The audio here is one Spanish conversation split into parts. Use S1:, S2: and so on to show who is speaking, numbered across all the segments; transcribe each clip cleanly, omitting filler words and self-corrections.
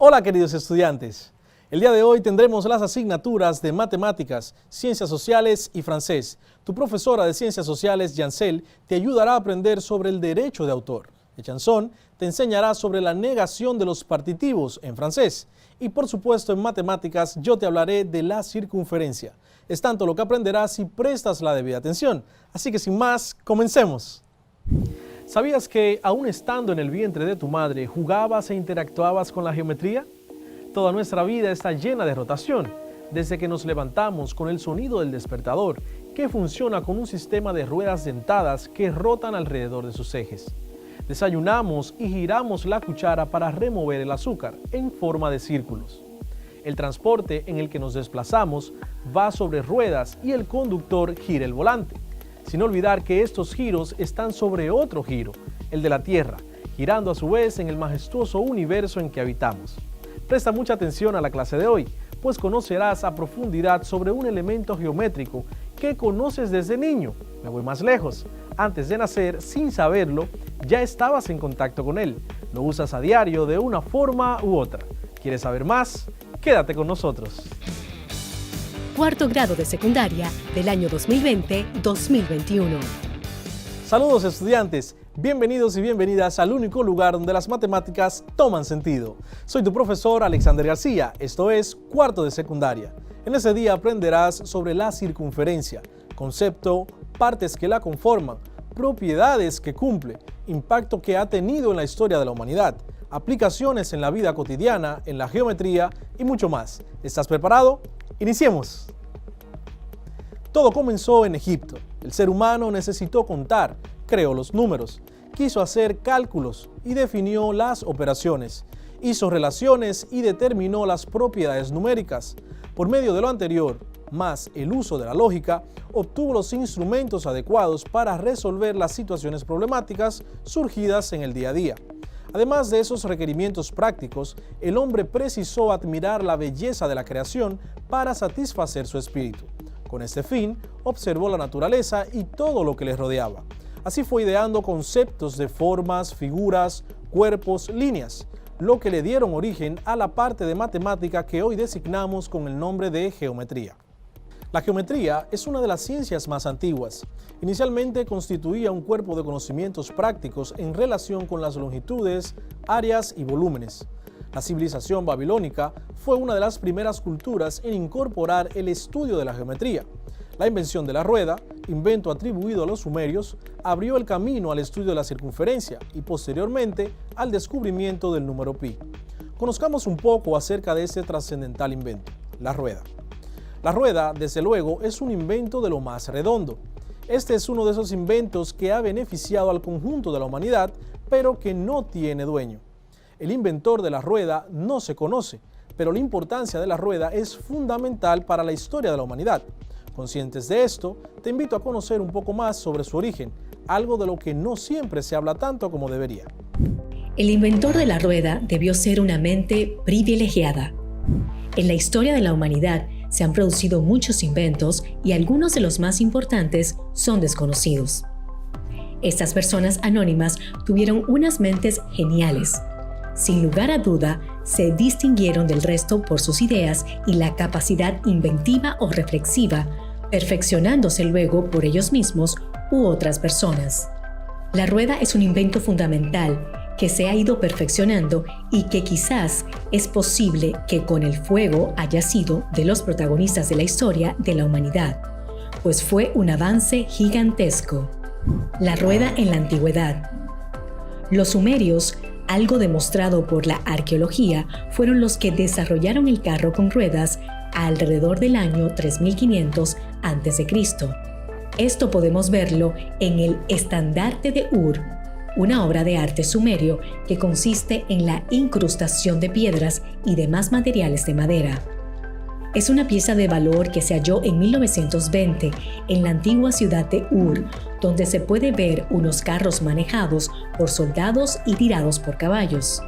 S1: Hola queridos estudiantes, el día de hoy tendremos las asignaturas de Matemáticas, Ciencias Sociales y Francés. Tu profesora de Ciencias Sociales, Yancel, te ayudará a aprender sobre el derecho de autor. Chanson te enseñará sobre la negación de los partitivos en francés. Y por supuesto en Matemáticas yo te hablaré de la circunferencia. Es tanto lo que aprenderás si prestas la debida atención. Así que sin más, comencemos. ¿Sabías que aún estando en el vientre de tu madre jugabas e interactuabas con la geometría? Toda nuestra vida está llena de rotación, desde que nos levantamos con el sonido del despertador, que funciona con un sistema de ruedas dentadas que rotan alrededor de sus ejes. Desayunamos y giramos la cuchara para remover el azúcar en forma de círculos. El transporte en el que nos desplazamos va sobre ruedas y el conductor gira el volante. Sin olvidar que estos giros están sobre otro giro, el de la Tierra, girando a su vez en el majestuoso universo en que habitamos. Presta mucha atención a la clase de hoy, pues conocerás a profundidad sobre un elemento geométrico que conoces desde niño. Me voy más lejos. Antes de nacer, sin saberlo, ya estabas en contacto con él. Lo usas a diario de una forma u otra. ¿Quieres saber más? Quédate con nosotros.
S2: Cuarto grado de secundaria del año 2020-2021.
S1: Saludos estudiantes, bienvenidos y bienvenidas al único lugar donde las matemáticas toman sentido. Soy tu profesor Alexander García, esto es cuarto de secundaria. En ese día aprenderás sobre la circunferencia, concepto, partes que la conforman, propiedades que cumple, impacto que ha tenido en la historia de la humanidad, aplicaciones en la vida cotidiana, en la geometría y mucho más. ¿Estás preparado? Iniciemos. Todo comenzó en Egipto. El ser humano necesitó contar, creó los números, quiso hacer cálculos y definió las operaciones, hizo relaciones y determinó las propiedades numéricas. Por medio de lo anterior, más el uso de la lógica, obtuvo los instrumentos adecuados para resolver las situaciones problemáticas surgidas en el día a día. Además de esos requerimientos prácticos, el hombre precisó admirar la belleza de la creación para satisfacer su espíritu. Con este fin, observó la naturaleza y todo lo que le rodeaba. Así fue ideando conceptos de formas, figuras, cuerpos, líneas, lo que le dieron origen a la parte de matemática que hoy designamos con el nombre de geometría. La geometría es una de las ciencias más antiguas. Inicialmente constituía un cuerpo de conocimientos prácticos en relación con las longitudes, áreas y volúmenes. La civilización babilónica fue una de las primeras culturas en incorporar el estudio de la geometría. La invención de la rueda, invento atribuido a los sumerios, abrió el camino al estudio de la circunferencia y posteriormente al descubrimiento del número pi. Conozcamos un poco acerca de este trascendental invento, la rueda. La rueda, desde luego, es un invento de lo más redondo. Este es uno de esos inventos que ha beneficiado al conjunto de la humanidad, pero que no tiene dueño. El inventor de la rueda no se conoce, pero la importancia de la rueda es fundamental para la historia de la humanidad. Conscientes de esto, te invito a conocer un poco más sobre su origen, algo de lo que no siempre se habla tanto como debería.
S2: El inventor de la rueda debió ser una mente privilegiada. En la historia de la humanidad se han producido muchos inventos y algunos de los más importantes son desconocidos. Estas personas anónimas tuvieron unas mentes geniales. Sin lugar a duda, se distinguieron del resto por sus ideas y la capacidad inventiva o reflexiva, perfeccionándose luego por ellos mismos u otras personas. La rueda es un invento fundamental que se ha ido perfeccionando y que quizás es posible que con el fuego haya sido de los protagonistas de la historia de la humanidad, pues fue un avance gigantesco. La rueda en la antigüedad. Los sumerios, algo demostrado por la arqueología, fueron los que desarrollaron el carro con ruedas alrededor del año 3500 a.C. Esto podemos verlo en el Estandarte de Ur, una obra de arte sumerio que consiste en la incrustación de piedras y demás materiales de madera. Es una pieza de valor que se halló en 1920 en la antigua ciudad de Ur, donde se puede ver unos carros manejados por soldados y tirados por caballos.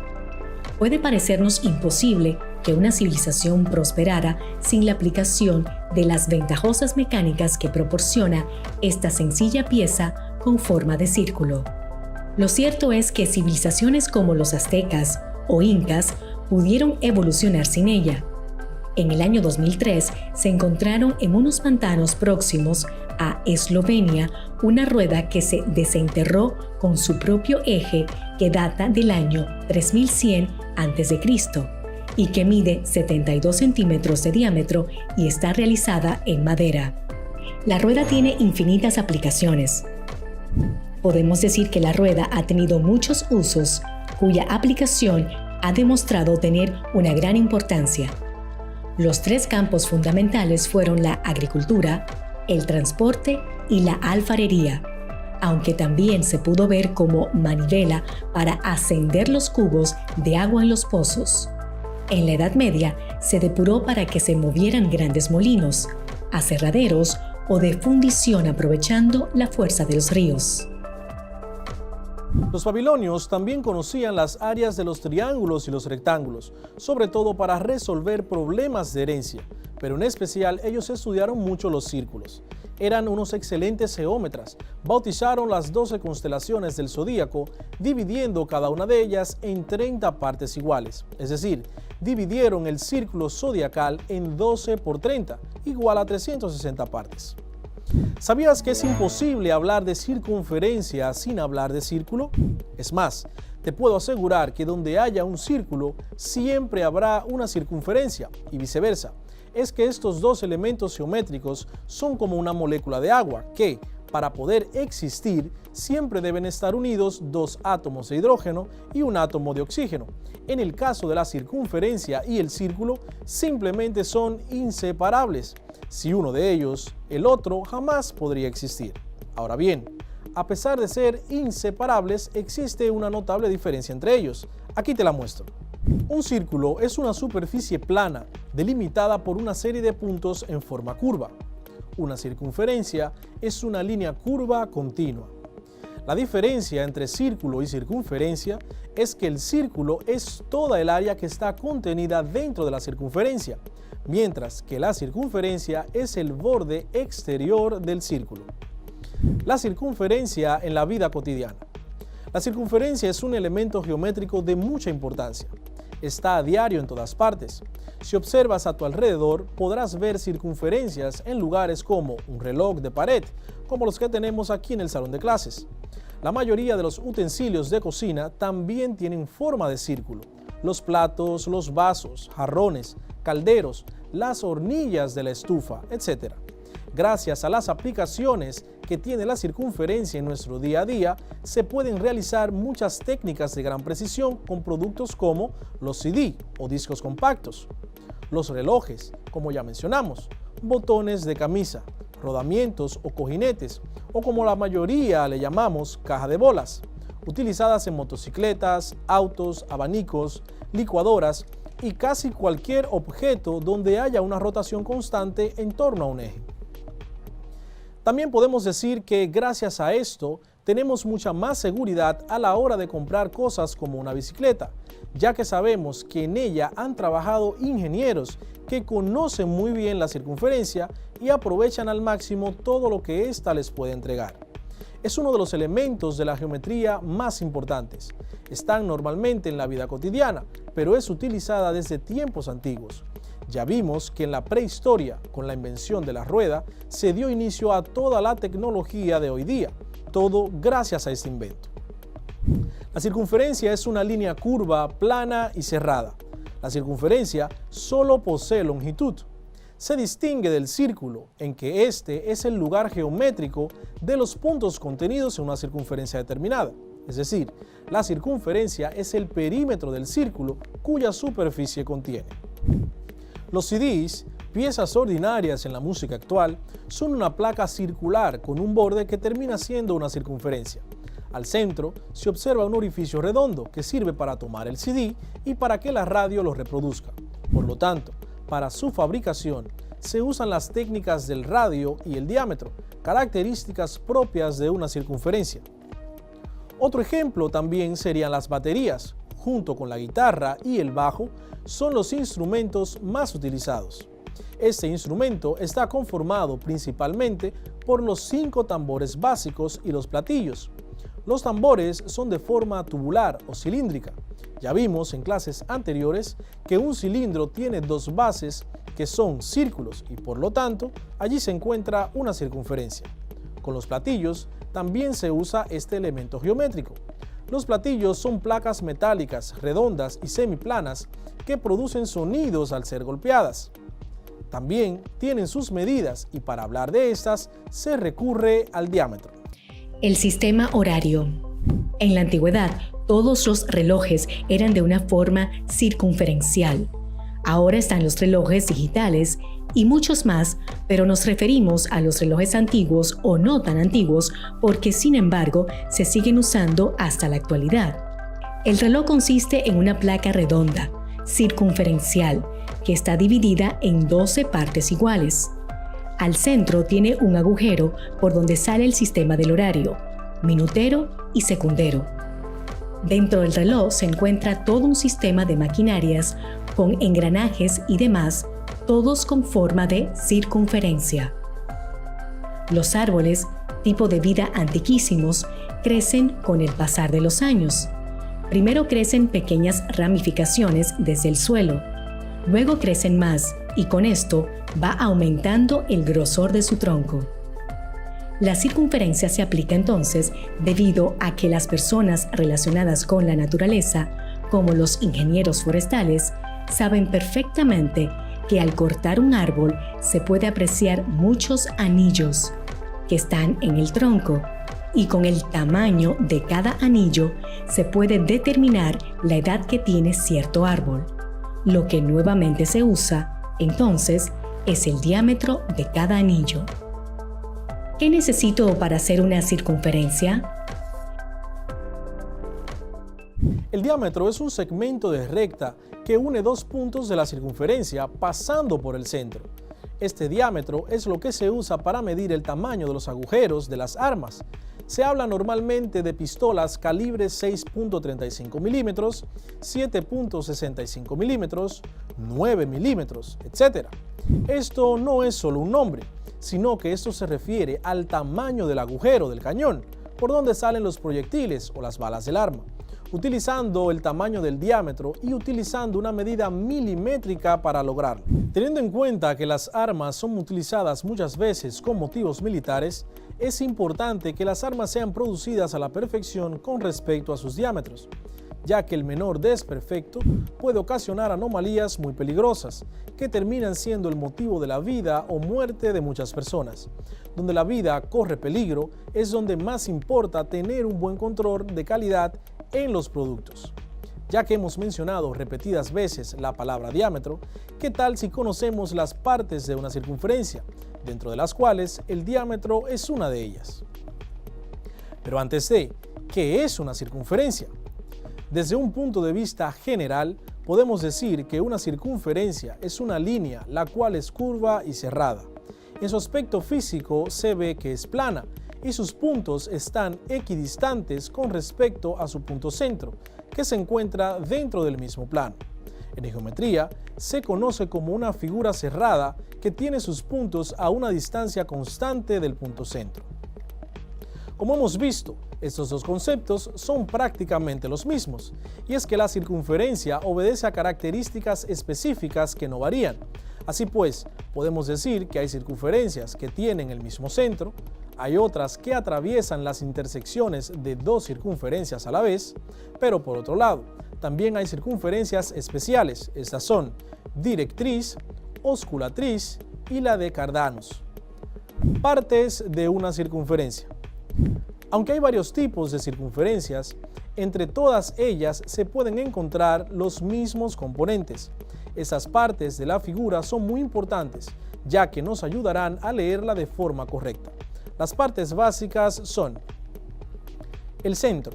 S2: Puede parecernos imposible que una civilización prosperara sin la aplicación de las ventajosas mecánicas que proporciona esta sencilla pieza con forma de círculo. Lo cierto es que civilizaciones como los aztecas o incas pudieron evolucionar sin ella. En el año 2003 se encontraron en unos pantanos próximos a Eslovenia una rueda que se desenterró con su propio eje que data del año 3100 a.C. y que mide 72 centímetros de diámetro y está realizada en madera. La rueda tiene infinitas aplicaciones. Podemos decir que la rueda ha tenido muchos usos, cuya aplicación ha demostrado tener una gran importancia. Los tres campos fundamentales fueron la agricultura, el transporte y la alfarería, aunque también se pudo ver como manivela para ascender los cubos de agua en los pozos. En la Edad Media se depuró para que se movieran grandes molinos, aserraderos o de fundición aprovechando la fuerza de los ríos.
S1: Los babilonios también conocían las áreas de los triángulos y los rectángulos, sobre todo para resolver problemas de herencia, pero en especial ellos estudiaron mucho los círculos. Eran unos excelentes geómetras, bautizaron las 12 constelaciones del zodíaco, dividiendo cada una de ellas en 30 partes iguales, es decir, dividieron el círculo zodiacal en 12 por 30, igual a 360 partes. ¿Sabías que es imposible hablar de circunferencia sin hablar de círculo? Es más, te puedo asegurar que donde haya un círculo, siempre habrá una circunferencia y viceversa. Es que estos dos elementos geométricos son como una molécula de agua que, para poder existir, siempre deben estar unidos dos átomos de hidrógeno y un átomo de oxígeno. En el caso de la circunferencia y el círculo, simplemente son inseparables. Si uno de ellos, el otro jamás podría existir. Ahora bien, a pesar de ser inseparables, existe una notable diferencia entre ellos. Aquí te la muestro. Un círculo es una superficie plana, delimitada por una serie de puntos en forma curva. Una circunferencia es una línea curva continua. La diferencia entre círculo y circunferencia es que el círculo es toda el área que está contenida dentro de la circunferencia, mientras que la circunferencia es el borde exterior del círculo. La circunferencia en la vida cotidiana. La circunferencia es un elemento geométrico de mucha importancia. Está a diario en todas partes. Si observas a tu alrededor, podrás ver circunferencias en lugares como un reloj de pared, como los que tenemos aquí en el salón de clases. La mayoría de los utensilios de cocina también tienen forma de círculo. Los platos, los vasos, jarrones, calderos, las hornillas de la estufa, etc. Gracias a las aplicaciones que tiene la circunferencia en nuestro día a día, se pueden realizar muchas técnicas de gran precisión con productos como los CD o discos compactos, los relojes, como ya mencionamos, botones de camisa, rodamientos o cojinetes, o como la mayoría le llamamos caja de bolas, utilizadas en motocicletas, autos, abanicos, licuadoras y casi cualquier objeto donde haya una rotación constante en torno a un eje. También podemos decir que gracias a esto tenemos mucha más seguridad a la hora de comprar cosas como una bicicleta, ya que sabemos que en ella han trabajado ingenieros que conocen muy bien la circunferencia y aprovechan al máximo todo lo que ésta les puede entregar. Es uno de los elementos de la geometría más importantes. Están normalmente en la vida cotidiana, pero es utilizada desde tiempos antiguos. Ya vimos que en la prehistoria, con la invención de la rueda, se dio inicio a toda la tecnología de hoy día, todo gracias a este invento. La circunferencia es una línea curva, plana y cerrada. La circunferencia solo posee longitud. Se distingue del círculo en que este es el lugar geométrico de los puntos contenidos en una circunferencia determinada. Es decir, la circunferencia es el perímetro del círculo cuya superficie contiene. Los CDs, piezas ordinarias en la música actual, son una placa circular con un borde que termina siendo una circunferencia. Al centro se observa un orificio redondo que sirve para tomar el CD y para que la radio lo reproduzca. Por lo tanto, para su fabricación se usan las técnicas del radio y el diámetro, características propias de una circunferencia. Otro ejemplo también serían las baterías. Junto con la guitarra y el bajo, son los instrumentos más utilizados. Este instrumento está conformado principalmente por los 5 tambores básicos y los platillos. Los tambores son de forma tubular o cilíndrica. Ya vimos en clases anteriores que un cilindro tiene dos bases que son círculos y por lo tanto allí se encuentra una circunferencia. Con los platillos también se usa este elemento geométrico. Los platillos son placas metálicas redondas y semiplanas que producen sonidos al ser golpeadas. También tienen sus medidas y para hablar de estas se recurre al diámetro.
S2: El sistema horario. En la antigüedad, todos los relojes eran de una forma circunferencial. Ahora están los relojes digitales y muchos más, pero nos referimos a los relojes antiguos o no tan antiguos porque, sin embargo, se siguen usando hasta la actualidad. El reloj consiste en una placa redonda, circunferencial, que está dividida en 12 partes iguales. Al centro tiene un agujero por donde sale el sistema del horario, minutero y secundero. Dentro del reloj se encuentra todo un sistema de maquinarias con engranajes y demás, todos con forma de circunferencia. Los árboles, tipo de vida antiquísimos, crecen con el pasar de los años. Primero crecen pequeñas ramificaciones desde el suelo, luego crecen más y con esto va aumentando el grosor de su tronco. La circunferencia se aplica entonces debido a que las personas relacionadas con la naturaleza, como los ingenieros forestales, saben perfectamente que al cortar un árbol se puede apreciar muchos anillos que están en el tronco y con el tamaño de cada anillo se puede determinar la edad que tiene cierto árbol. Lo que nuevamente se usa, entonces, es el diámetro de cada anillo. ¿Qué necesito para hacer una circunferencia?
S1: El diámetro es un segmento de recta que une dos puntos de la circunferencia pasando por el centro. Este diámetro es lo que se usa para medir el tamaño de los agujeros de las armas. Se habla normalmente de pistolas calibre 6.35 milímetros, 7.65 milímetros, 9 milímetros, etc. Esto no es solo un nombre, sino que esto se refiere al tamaño del agujero del cañón, por donde salen los proyectiles o las balas del arma. Utilizando el tamaño del diámetro y utilizando una medida milimétrica para lograrlo. Teniendo en cuenta que las armas son utilizadas muchas veces con motivos militares, es importante que las armas sean producidas a la perfección con respecto a sus diámetros, ya que el menor desperfecto puede ocasionar anomalías muy peligrosas, que terminan siendo el motivo de la vida o muerte de muchas personas. Donde la vida corre peligro es donde más importa tener un buen control de calidad en los productos. Ya que hemos mencionado repetidas veces la palabra diámetro, ¿qué tal si conocemos las partes de una circunferencia, dentro de las cuales el diámetro es una de ellas? Pero antes de, ¿qué es una circunferencia? Desde un punto de vista general, podemos decir que una circunferencia es una línea la cual es curva y cerrada. En su aspecto físico se ve que es plana y sus puntos están equidistantes con respecto a su punto centro, que se encuentra dentro del mismo plano. En geometría se conoce como una figura cerrada que tiene sus puntos a una distancia constante del punto centro. Como hemos visto, estos dos conceptos son prácticamente los mismos, y es que la circunferencia obedece a características específicas que no varían. Así pues, podemos decir que hay circunferencias que tienen el mismo centro, hay otras que atraviesan las intersecciones de dos circunferencias a la vez, pero por otro lado, también hay circunferencias especiales. Estas son directriz, osculatriz y la de Cardanus. Partes de una circunferencia. Aunque hay varios tipos de circunferencias, entre todas ellas se pueden encontrar los mismos componentes. Esas partes de la figura son muy importantes, ya que nos ayudarán a leerla de forma correcta. Las partes básicas son: el centro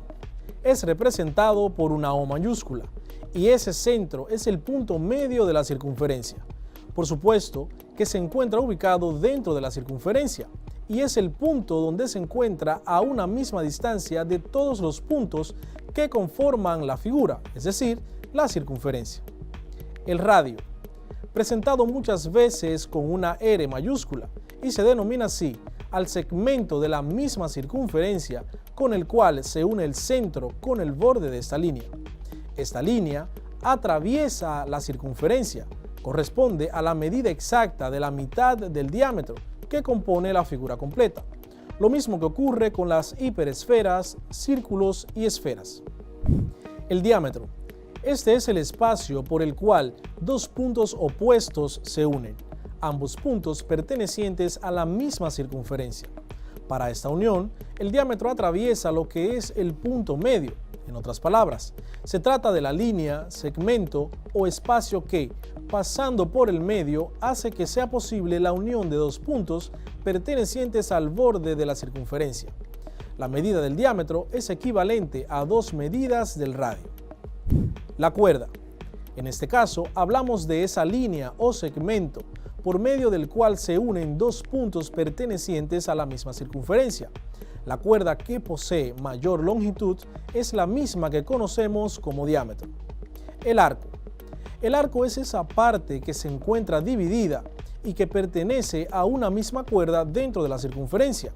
S1: es representado por una O mayúscula y ese centro es el punto medio de la circunferencia. Por supuesto que se encuentra ubicado dentro de la circunferencia y es el punto donde se encuentra a una misma distancia de todos los puntos que conforman la figura, es decir, la circunferencia. El radio, presentado muchas veces con una R mayúscula y se denomina así al segmento de la misma circunferencia con el cual se une el centro con el borde de esta línea. Esta línea atraviesa la circunferencia, corresponde a la medida exacta de la mitad del diámetro que compone la figura completa. Lo mismo que ocurre con las hiperesferas, círculos y esferas. El diámetro. Este es el espacio por el cual dos puntos opuestos se unen, ambos puntos pertenecientes a la misma circunferencia. Para esta unión, el diámetro atraviesa lo que es el punto medio. En otras palabras, se trata de la línea, segmento o espacio que, pasando por el medio, hace que sea posible la unión de dos puntos pertenecientes al borde de la circunferencia. La medida del diámetro es equivalente a 2 medidas del radio. La cuerda. En este caso, hablamos de esa línea o segmento por medio del cual se unen dos puntos pertenecientes a la misma circunferencia. La cuerda que posee mayor longitud es la misma que conocemos como diámetro. El arco. El arco es esa parte que se encuentra dividida y que pertenece a una misma cuerda dentro de la circunferencia.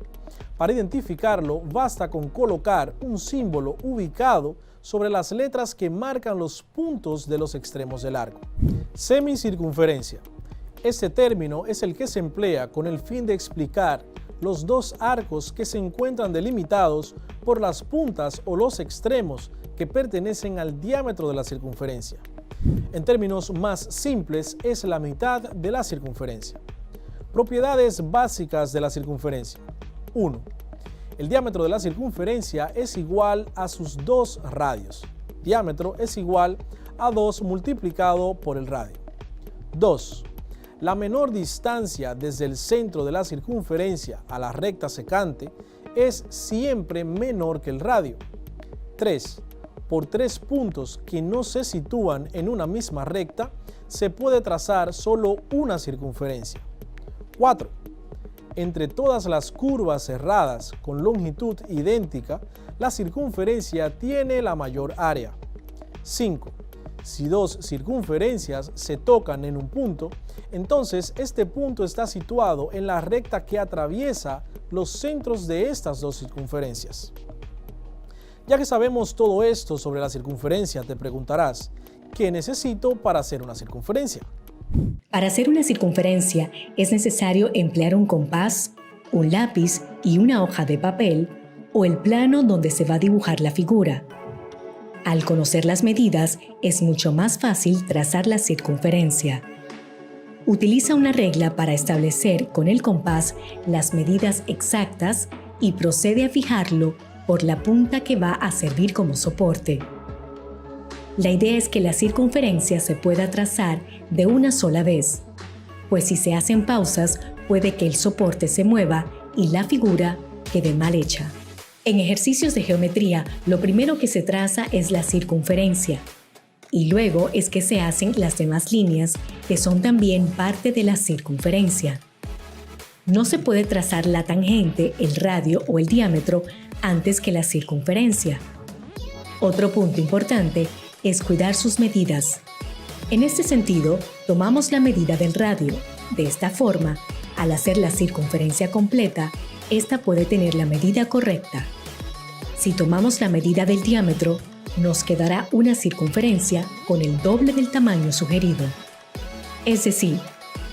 S1: Para identificarlo, basta con colocar un símbolo ubicado sobre las letras que marcan los puntos de los extremos del arco. Semicircunferencia. Este término es el que se emplea con el fin de explicar los dos arcos que se encuentran delimitados por las puntas o los extremos que pertenecen al diámetro de la circunferencia. En términos más simples, es la mitad de la circunferencia. Propiedades básicas de la circunferencia. 1. El diámetro de la circunferencia es igual a sus dos radios. Diámetro es igual a 2 multiplicado por el radio. 2. La menor distancia desde el centro de la circunferencia a la recta secante es siempre menor que el radio. 3. Por 3 puntos que no se sitúan en una misma recta, se puede trazar solo una circunferencia. 4. Entre todas las curvas cerradas con longitud idéntica, la circunferencia tiene la mayor área. 5. Si dos circunferencias se tocan en un punto, entonces este punto está situado en la recta que atraviesa los centros de estas dos circunferencias. Ya que sabemos todo esto sobre la circunferencia, te preguntarás, ¿qué necesito para hacer una circunferencia?
S2: Para hacer una circunferencia es necesario emplear un compás, un lápiz y una hoja de papel o el plano donde se va a dibujar la figura. Al conocer las medidas, es mucho más fácil trazar la circunferencia. Utiliza una regla para establecer con el compás las medidas exactas y procede a fijarlo por la punta que va a servir como soporte. La idea es que la circunferencia se pueda trazar de una sola vez, pues si se hacen pausas puede que el soporte se mueva y la figura quede mal hecha. En ejercicios de geometría, lo primero que se traza es la circunferencia y luego es que se hacen las demás líneas que son también parte de la circunferencia. No se puede trazar la tangente, el radio o el diámetro antes que la circunferencia. Otro punto importante es cuidar sus medidas. En este sentido, tomamos la medida del radio. De esta forma, al hacer la circunferencia completa, esta puede tener la medida correcta. Si tomamos la medida del diámetro, nos quedará una circunferencia con el doble del tamaño sugerido. Es decir,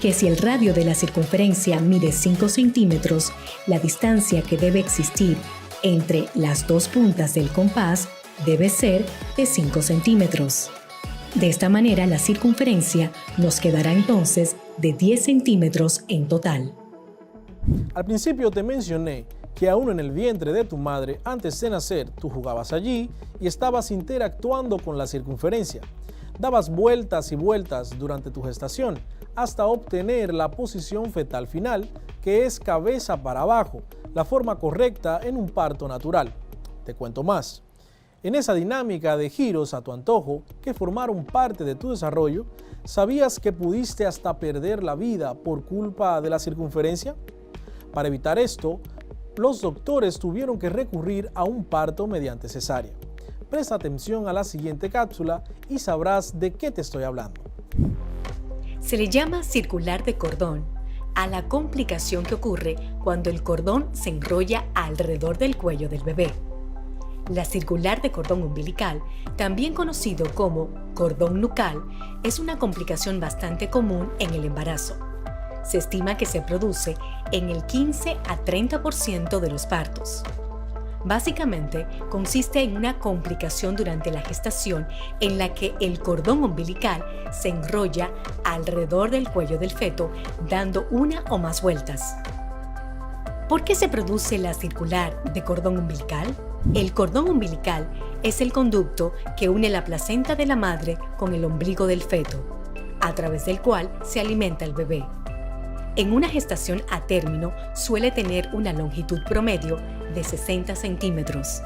S2: que si el radio de la circunferencia mide 5 centímetros, la distancia que debe existir entre las dos puntas del compás debe ser de 5 centímetros. De esta manera, la circunferencia nos quedará entonces de 10 centímetros en total.
S1: Al principio te mencioné que aún en el vientre de tu madre, antes de nacer, tú jugabas allí y estabas interactuando con la circunferencia. Dabas vueltas y vueltas durante tu gestación hasta obtener la posición fetal final, que es cabeza para abajo, la forma correcta en un parto natural. Te cuento más. En esa dinámica de giros a tu antojo que formaron parte de tu desarrollo, ¿sabías que pudiste hasta perder la vida por culpa de la circunferencia? Para evitar esto, los doctores tuvieron que recurrir a un parto mediante cesárea. Presta atención a la siguiente cápsula y sabrás de qué te estoy hablando.
S2: Se le llama circular de cordón a la complicación que ocurre cuando el cordón se enrolla alrededor del cuello del bebé. La circular de cordón umbilical, también conocido como cordón nucal, es una complicación bastante común en el embarazo. Se estima que se produce en el 15 a 30% de los partos. Básicamente, consiste en una complicación durante la gestación en la que el cordón umbilical se enrolla alrededor del cuello del feto, dando una o más vueltas. ¿Por qué se produce la circular de cordón umbilical? El cordón umbilical es el conducto que une la placenta de la madre con el ombligo del feto, a través del cual se alimenta el bebé. En una gestación a término suele tener una longitud promedio de 60 centímetros.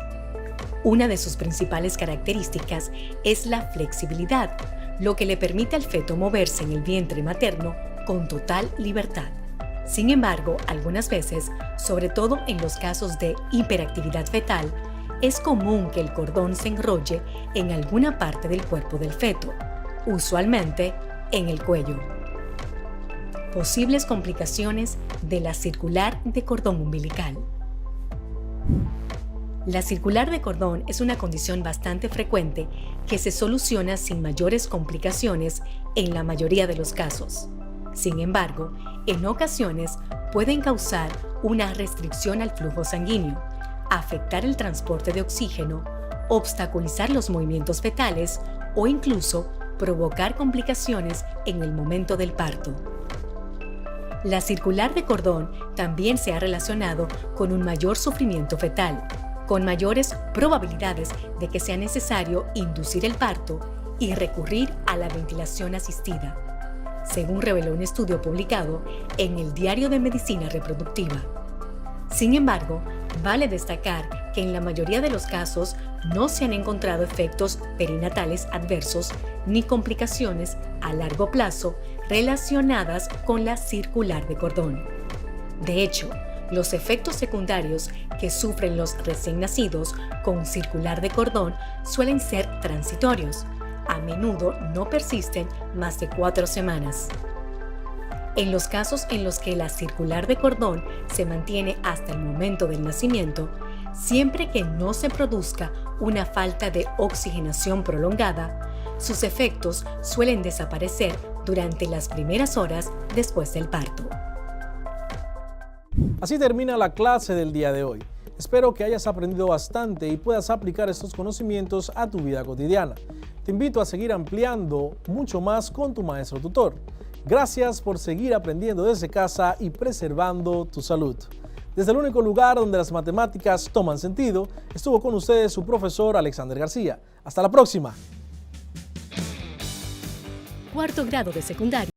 S2: Una de sus principales características es la flexibilidad, lo que le permite al feto moverse en el vientre materno con total libertad. Sin embargo, algunas veces, sobre todo en los casos de hiperactividad fetal, es común que el cordón se enrolle en alguna parte del cuerpo del feto, usualmente en el cuello. Posibles complicaciones de la circular de cordón umbilical. La circular de cordón es una condición bastante frecuente que se soluciona sin mayores complicaciones en la mayoría de los casos. Sin embargo, en ocasiones pueden causar una restricción al flujo sanguíneo, afectar el transporte de oxígeno, obstaculizar los movimientos fetales o incluso provocar complicaciones en el momento del parto. La circular de cordón también se ha relacionado con un mayor sufrimiento fetal, con mayores probabilidades de que sea necesario inducir el parto y recurrir a la ventilación asistida, según reveló un estudio publicado en el Diario de Medicina Reproductiva. Sin embargo, vale destacar que en la mayoría de los casos no se han encontrado efectos perinatales adversos ni complicaciones a largo plazo relacionadas con la circular de cordón. De hecho, los efectos secundarios que sufren los recién nacidos con circular de cordón suelen ser transitorios. A menudo no persisten más de 4 semanas. En los casos en los que la circular de cordón se mantiene hasta el momento del nacimiento, siempre que no se produzca una falta de oxigenación prolongada, sus efectos suelen desaparecer durante las primeras horas después del parto.
S1: Así termina la clase del día de hoy. Espero que hayas aprendido bastante y puedas aplicar estos conocimientos a tu vida cotidiana. Te invito a seguir ampliando mucho más con tu maestro tutor. Gracias por seguir aprendiendo desde casa y preservando tu salud. Desde el único lugar donde las matemáticas toman sentido, estuvo con ustedes su profesor Alexander García. Hasta la próxima.
S2: Cuarto grado de secundaria.